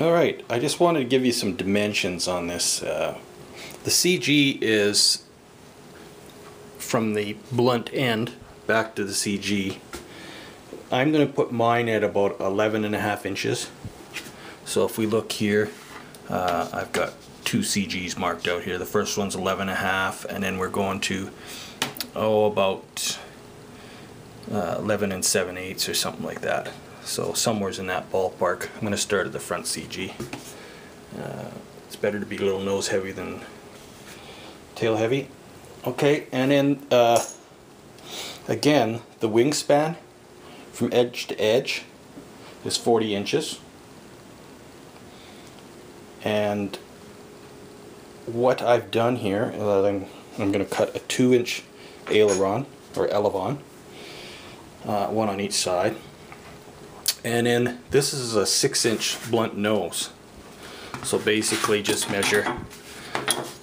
Alright, I just wanted to give you some dimensions on this. The CG is from the blunt end back to the CG. I'm going to put mine at about 11.5 inches. So if we look here, I've got two CGs marked out here. The first one's 11.5, and then we're going to about 11 7/8 or something like that. So somewhere's in that ballpark. I'm going to start at the front CG. It's better to be a little nose heavy than tail heavy. Okay, and then again, the wingspan from edge to edge is 40 inches. And what I've done here is I'm going to cut a 2-inch aileron or elevon, one on each side. And then this is a 6-inch blunt nose. So basically just measure,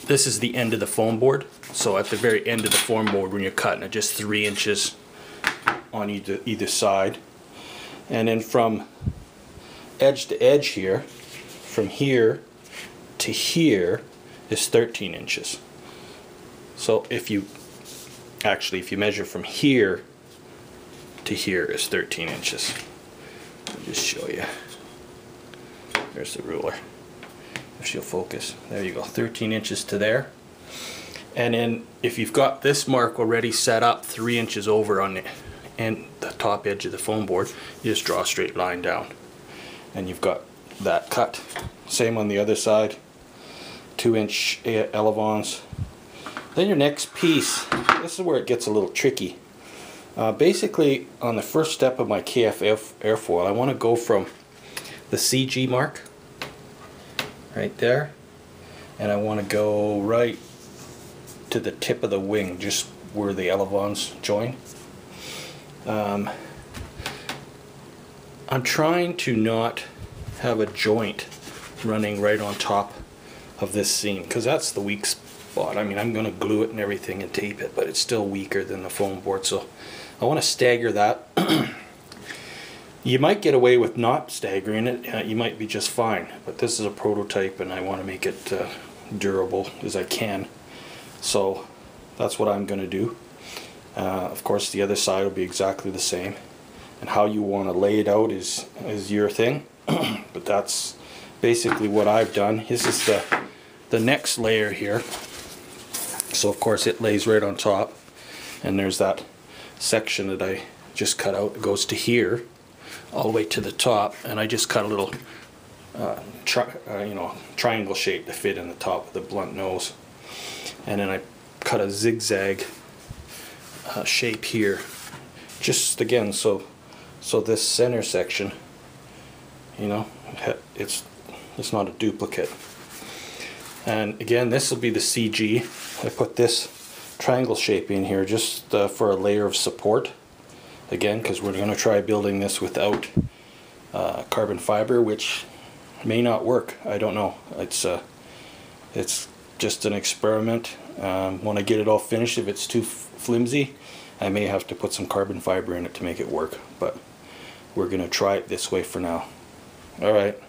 this is the end of the foam board. So at the very end of the foam board when you're cutting it, just 3 inches on either side. And then from edge to edge here, from here to here is 13 inches. So if you measure from here to here is 13 inches. Let me just show you. There's the ruler. If she'll focus. There you go. 13 inches to there. And then if you've got this mark already set up 3 inches over on the top edge of the foam board, you just draw a straight line down. And you've got that cut. Same on the other side. 2-inch elevons. Then your next piece, this is where it gets a little tricky. Basically, on the first step of my KF airfoil, I want to go from the CG mark, right there, and I want to go right to the tip of the wing, just where the elevons join. I'm trying to not have a joint running right on top of this seam, because that's the weak spot. I mean, I'm going to glue it and everything and tape it, but it's still weaker than the foam board, so I want to stagger that. You might get away with not staggering it, you might be just fine, but this is a prototype and I want to make it durable as I can. So that's what I'm going to do. Of course the other side will be exactly the same, and how you want to lay it out is your thing. But that's basically what I've done. This is the next layer here. So of course it lays right on top, and there's that section that I just cut out. It goes to here all the way to the top, and I just cut a little triangle shape to fit in the top of the blunt nose, and then I cut a zigzag shape here, just again so this center section, it's not a duplicate. And again, this will be the CG. I put this triangle shape in here just for a layer of support, again, because we're going to try building this without carbon fiber, which may not work. I don't know. It's just an experiment. When I get it all finished, if it's too flimsy, I may have to put some carbon fiber in it to make it work, but we're going to try it this way for now. Alright.